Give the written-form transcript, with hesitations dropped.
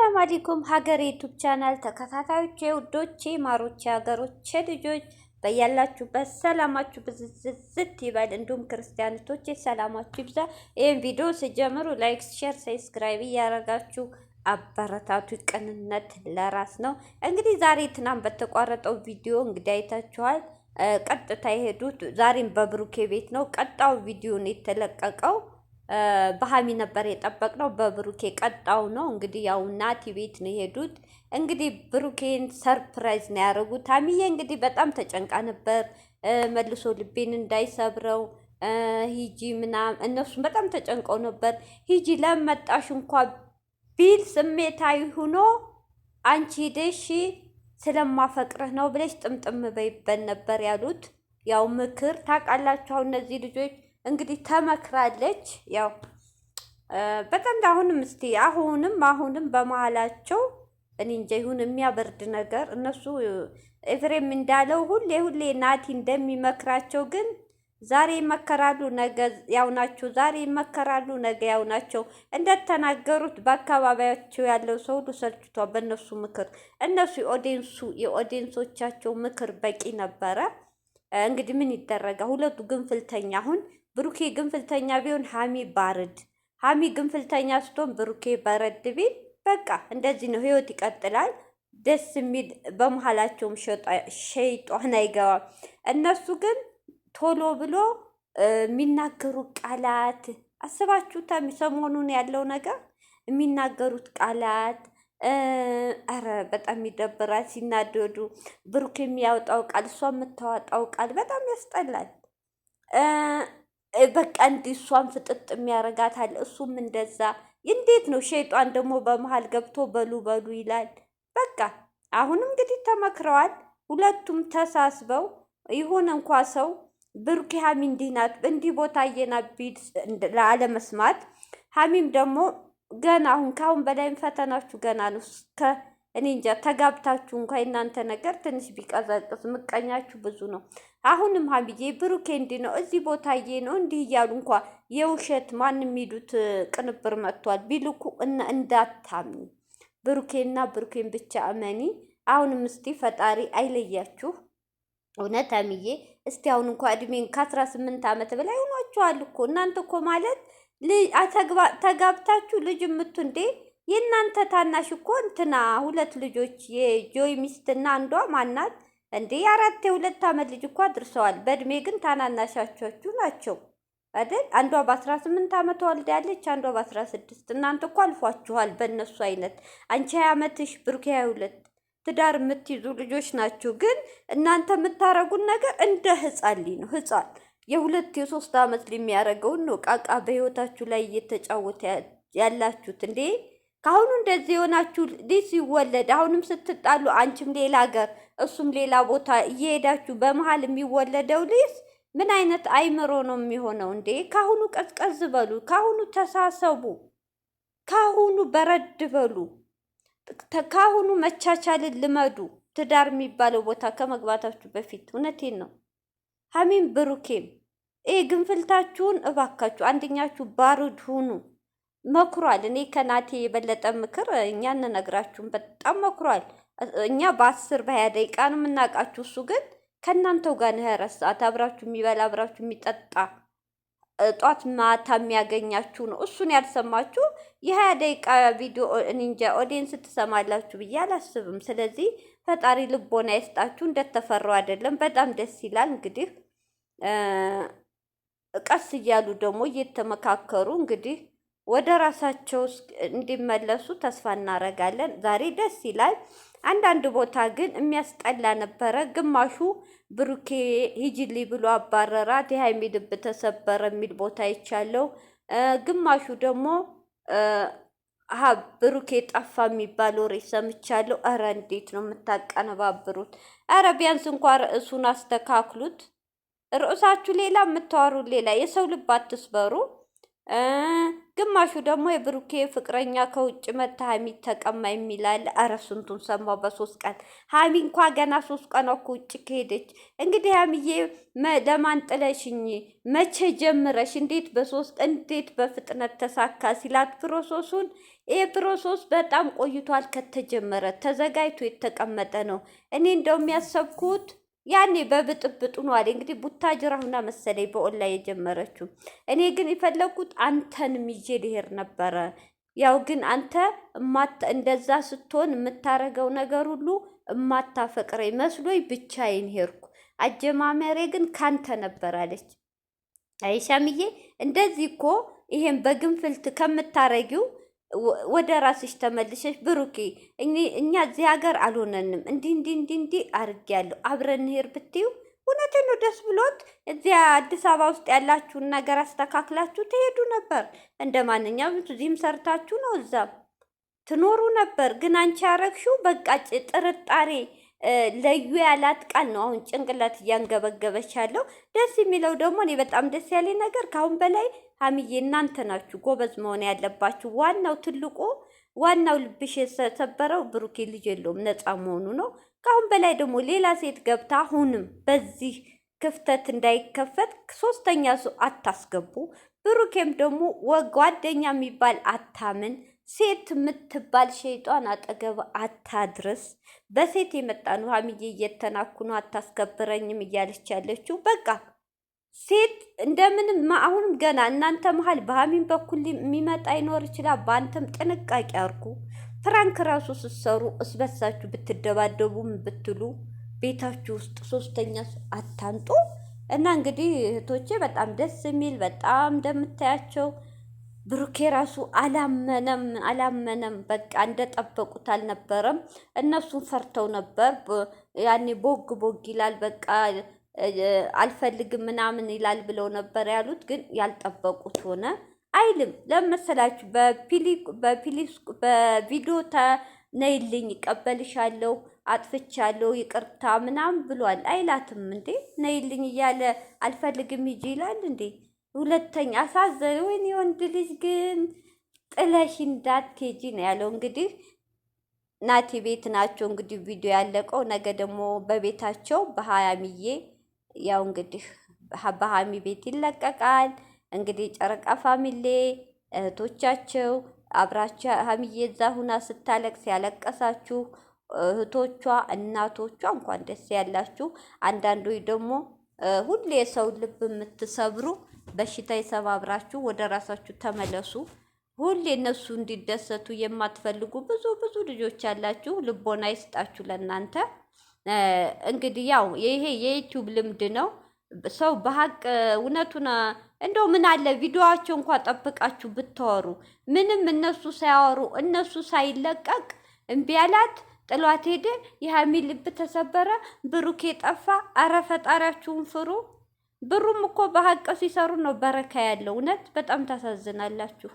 ሰላም አለይኩም ሀገሬ ዩቲዩብ ቻናል ተከታታዮቼ ውዶቼ ማሮቼ ሀገሮቼ ልጆች በያላችሁበት ሰላማችሁ ብዝዝት ይበል። እንዲሁም ክርስቲያኖቼ ሰላማችሁ ይብዛ። ይሄን ቪዲዮ ሲጀምሩ ላይክ፣ ሼር፣ ሰብስክራይብ እያደረጋችሁ አበረታቱ። ቅንነት ለራስ ነው። እንግዲህ ዛሬ ትናንት በተቋረጠው ቪዲዮ እንግዲህ አይታችኋል። ቀጥታ የሄዱት ዛሬም በብሩኬ ቤት ነው። ቀጣው ቪዲዮ ነው የተለቀቀው። በሀሚ ነበር የጠበቅነው፣ በብሩኬ ቀጣው ነው። እንግዲህ ያው ናቲ ቤት ነው የሄዱት። እንግዲህ ብሩኬን ሰርፕራይዝ ነው ያደረጉት። ሀሚዬ እንግዲህ በጣም ተጨንቃ ነበር፣ መልሶ ልቤን እንዳይሰብረው ሂጂ ምናምን። እነሱም በጣም ተጨንቀው ነበር። ሂጂ ለመጣሽ እንኳ ቢል ስሜታዊ ሆኖ አንቺ ሄደሽ ስለማፈቅርህ ነው ብለሽ ጥምጥም በይበን ነበር ያሉት። ያው ምክር ታውቃላችሁ፣ እነዚህ ልጆች እንግዲህ ተመክራለች። ያው በጣም አሁንም እስቲ አሁንም በመሀላቸው እኔ እንጃ ይሁን የሚያበርድ ነገር። እነሱ ኤፍሬም እንዳለው ሁሌ ናቲ እንደሚመክራቸው ግን ዛሬ ይመከራሉ፣ ነገ ያው ናቸው። ዛሬ ይመከራሉ፣ ነገ ያው ናቸው። እንደተናገሩት በአካባቢያቸው ያለው ሰው ሁሉ ሰልችቷል በእነሱ ምክር። እነሱ የኦዲየንሶቻቸው ምክር በቂ ነበረ። እንግዲህ ምን ይደረጋል? ሁለቱ ግንፍልተኛ አሁን ብሩኬ ግንፍልተኛ ቢሆን ሀሚ ግንፍልተኛ ስትሆን ብሩኬ በረድ ቢል በቃ እንደዚህ ነው፣ ህይወት ይቀጥላል። ደስ የሚል በመሀላቸውም ሸይጧን አይገባም። እነሱ ግን ቶሎ ብሎ የሚናገሩ ቃላት አስባችሁታ? ሰሞኑን ያለው ነገር የሚናገሩት ቃላት አረ በጣም ይደብራል። ሲናደዱ ብሩኬ የሚያወጣው ቃል፣ እሷ የምታወጣው ቃል በጣም ያስጠላል። በቃ እንዲህ እሷን ፍጥጥ የሚያረጋታል፣ እሱም እንደዛ። እንዴት ነው ሸይጧን ደግሞ በመሀል ገብቶ በሉ በሉ ይላል። በቃ አሁንም እንግዲህ ተመክረዋል ሁለቱም ተሳስበው የሆነ እንኳ ሰው ብሩኬ ሀሚ እንዲህ ናት እንዲህ ቦታ አየናት ቢል ለአለመስማት፣ ሀሚም ደግሞ ገና ካሁን በላይም ፈተናችሁ ገና ነው። እኔ እንጃ ተጋብታችሁ እንኳ የእናንተ ነገር ትንሽ ቢቀዘቅዝ ምቀኛችሁ ብዙ ነው። አሁንም ሀሚዬ ብሩኬ እንዲህ ነው እዚህ ቦታዬ ነው እንዲህ እያሉ እንኳ የውሸት ማንም የሚሉት ቅንብር መጥቷል ቢልኩ እንዳታምኒ። ብሩኬን ብቻ እመኒ። አሁንም እስቲ ፈጣሪ አይለያችሁ። እውነት ሀሚዬ እስቲ አሁን እንኳ እድሜን ከ18 ዓመት በላይ ሆኗችኋል እኮ እናንተ እኮ ማለት ተጋብታችሁ ልጅ እንዴ የእናንተ ታናሽ እኮ እንትና 2 ልጆች የጆይ ሚስትና አንዷ ማናት እንዴ የ4 ዓመት ልጅ እኮ አድርሰዋል። በእድሜ ግን ታናናሻችሁ ናቸው አይደል? አንዷ በ18 ዓመት ወልዳለች፣ አንዷ በ16። እናንተ እኮ አልፏችኋል በእነሱ አይነት። አንቺ 20 ዓመትሽ ብሩኬ 22 ትዳር የምትይዙ ልጆች ናቸው። ግን እናንተ የምታረጉን ነገር እንደ ህፃን ነው። ህፃን የ2 ዓመት የሚያደርገውን ነው ቃቃ በህይወታችሁ ላይ እየተጫወተ ያላችሁት እንዴ። ካሁኑ እንደዚህ የሆናችሁ ልጅ ሲወለድ አሁንም ስትጣሉ አንቺም ሌላ ሀገር እሱም ሌላ ቦታ እየሄዳችሁ በመሀል የሚወለደው ልጅ ምን አይነት አይምሮ ነው የሚሆነው እንዴ? ካሁኑ ቀዝቀዝ በሉ፣ ካሁኑ ተሳሰቡ፣ ካሁኑ በረድ በሉ፣ ካሁኑ መቻቻልን ልመዱ። ትዳር የሚባለው ቦታ ከመግባታችሁ በፊት እውነቴን ነው። ሀሚም ብሩኬም ግንፍልታችሁን እባካችሁ አንደኛችሁ ባሩድ ሁኑ። መክሯል። እኔ ከናቴ የበለጠ ምክር እኛ እንነግራችሁም በጣም መክሯል። እኛ በ10 በ20 ደቂቃ ነው የምናውቃችሁ። እሱ ግን ከእናንተው ጋር ነው 24 ሰዓት አብራችሁ የሚበላ አብራችሁ የሚጠጣ ጧት ማታ የሚያገኛችሁ ነው። እሱን ያልሰማችሁ የ20 ደቂቃ ቪዲዮ እንጃ ኦዲየንስ ትሰማላችሁ ብዬ አላስብም። ስለዚህ ፈጣሪ ልቦና ይስጣችሁ። እንደተፈራው አይደለም፣ በጣም ደስ ይላል። እንግዲህ ቀስ እያሉ ደግሞ እየተመካከሩ እንግዲህ ወደ ራሳቸው እንዲመለሱ ተስፋ እናደርጋለን። ዛሬ ደስ ይላል። አንዳንድ ቦታ ግን የሚያስጠላ ነበረ። ግማሹ ብሩኬ ሂጂሊ ብሎ አባረራት፣ የሀይሚ ልብ ተሰበረ የሚል ቦታ ይቻለው። ግማሹ ደግሞ ብሩኬ ጠፋ የሚባል ወሬ ሰምቻለሁ። እረ እንዴት ነው የምታቀነባብሩት? እረ ቢያንስ እንኳ ርዕሱን አስተካክሉት። ርዕሳችሁ ሌላ፣ የምታወሩት ሌላ። የሰው ልብ አትስበሩ። ግማሹ ደግሞ የብሩኬ ፍቅረኛ ከውጭ መታ ሀሚ ተቀማ የሚላል። አረ ስንቱን ሰማው በ3 ቀን። ሀሚ እንኳ ገና 3 ቀን እኮ ውጭ ከሄደች። እንግዲህ ሀሚዬ ለማን ጥለሽኝ መቼ ጀምረሽ እንዴት በ3 ቀን እንዴት በፍጥነት ተሳካ ሲላት ፕሮሰሱን ይህ ፕሮሰስ በጣም ቆይቷል ከተጀመረ ተዘጋጅቶ የተቀመጠ ነው። እኔ እንደውም ያሰብኩት ያኔ በብጥብጡ ነው አለ እንግዲህ ቡታጅራ ሁና መሰለኝ በኦንላይን የጀመረችው። እኔ ግን የፈለኩት አንተንም ይዤ ልሄድ ነበረ። ያው ግን አንተ እንደዛ ስትሆን የምታረገው ነገር ሁሉ እማታፈቅረኝ መስሎኝ ብቻዬን ሄድኩ። አጀማመሬ ግን ካንተ ነበር አለች። አይሻምዬ እንደዚህ እኮ ይሄን በግንፍልት ከምታረጊው ወደ ራስሽ ተመልሰሽ ብሩኬ እኛ እዚህ ሀገር አልሆነንም እንዲህ አድርጌያለሁ አብረን እንሄድ ብትይው እውነቴን ነው ደስ ብሎት እዚያ አዲስ አበባ ውስጥ ያላችሁን ነገር አስተካክላችሁ ትሄዱ ነበር። እንደ ማንኛውም እዚህም ሰርታችሁ ነው እዛም ትኖሩ ነበር። ግን አንቺ ያረግሽው በቃ ጥርጣሬ ለዩ ያላት ቃል ነው አሁን ጭንቅላት እያንገበገበች ያለው። ደስ የሚለው ደግሞ እኔ በጣም ደስ ያለኝ ነገር ካሁን በላይ ሀሚዬ እናንተ ናችሁ ጎበዝ መሆን ያለባችሁ። ዋናው ትልቁ ዋናው ልብሽ የተሰበረው ብሩኬ ልጅ የለውም ነፃ መሆኑ ነው። ካሁን በላይ ደግሞ ሌላ ሴት ገብታ አሁንም በዚህ ክፍተት እንዳይከፈት 3ኛ ሰው አታስገቡ። ብሩኬም ደግሞ ጓደኛ የሚባል አታምን። ሴት የምትባል ሸይጧን አጠገብ አታድርስ። በሴት የመጣ ነው ሀሚዬ እየተናኩ ነው አታስከብረኝም እያለች ያለችው። በቃ ሴት እንደምንም አሁንም ገና እናንተ መሀል በሀሚን በኩል የሚመጣ ይኖር ይችላል። በአንተም ጥንቃቄ አርጉ። ፍራንክ ራሱ ስትሰሩ እስበሳችሁ ብትደባደቡም ብትሉ ቤታችሁ ውስጥ 3ኛ አታንጡ። እና እንግዲህ እህቶቼ በጣም ደስ የሚል በጣም እንደምታያቸው ብሩኬ ራሱ አላመነም። በቃ እንደጠበቁት አልነበረም። እነሱን ፈርተው ነበር። ያኔ ቦግ ይላል በቃ አልፈልግም ምናምን ይላል ብለው ነበር ያሉት። ግን ያልጠበቁት ሆነ። አይልም ለመሰላችሁ በቪዲዮ ነይልኝ እቀበልሻለሁ አጥፍቻለሁ ይቅርታ ምናምን ብሏል። አይላትም እንዴ ነይልኝ እያለ አልፈልግም ሂጂ ይላል እንዴ? ሁለተኛ አሳዘነ። ወይኔ ወንድ ልጅ ግን ጥለሽ እንዳትሄጂ ነው ያለው። እንግዲህ ናቲ ቤት ናቸው እንግዲህ ቪዲዮ ያለቀው። ነገ ደግሞ በቤታቸው በሀሚዬ ያው እንግዲህ በሀሚ ቤት ይለቀቃል። እንግዲህ ጨረቃ ፋሚሌ እህቶቻቸው አብራቸው ሀሚዬ እዛ ሁና ስታለቅስ ያለቀሳችሁ እህቶቿ እናቶቿ እንኳን ደስ ያላችሁ። አንዳንዶች ደግሞ ሁሌ የሰው ልብ የምትሰብሩ በሽታ ይሰባብራችሁ፣ ወደ ራሳችሁ ተመለሱ። ሁሌ እነሱ እንዲደሰቱ የማትፈልጉ ብዙ ልጆች ያላችሁ ልቦና ይስጣችሁ ለእናንተ። እንግዲህ ያው ይሄ የዩቲዩብ ልምድ ነው። ሰው በሀቅ እውነቱን እንደው ምን አለ ቪዲዮዋቸው እንኳን ጠብቃችሁ ብታወሩ። ምንም እነሱ ሳያወሩ እነሱ ሳይለቀቅ እምቢ አላት ጥሏት ሄደ። የሀሚ ልብ ተሰበረ፣ ብሩኬ ጠፋ። አረ ፈጣሪያችሁን ፍሩ። ብሩም እኮ በሀቅ ሲሰሩ ነው በረካ ያለው። እውነት በጣም ታሳዝናላችሁ።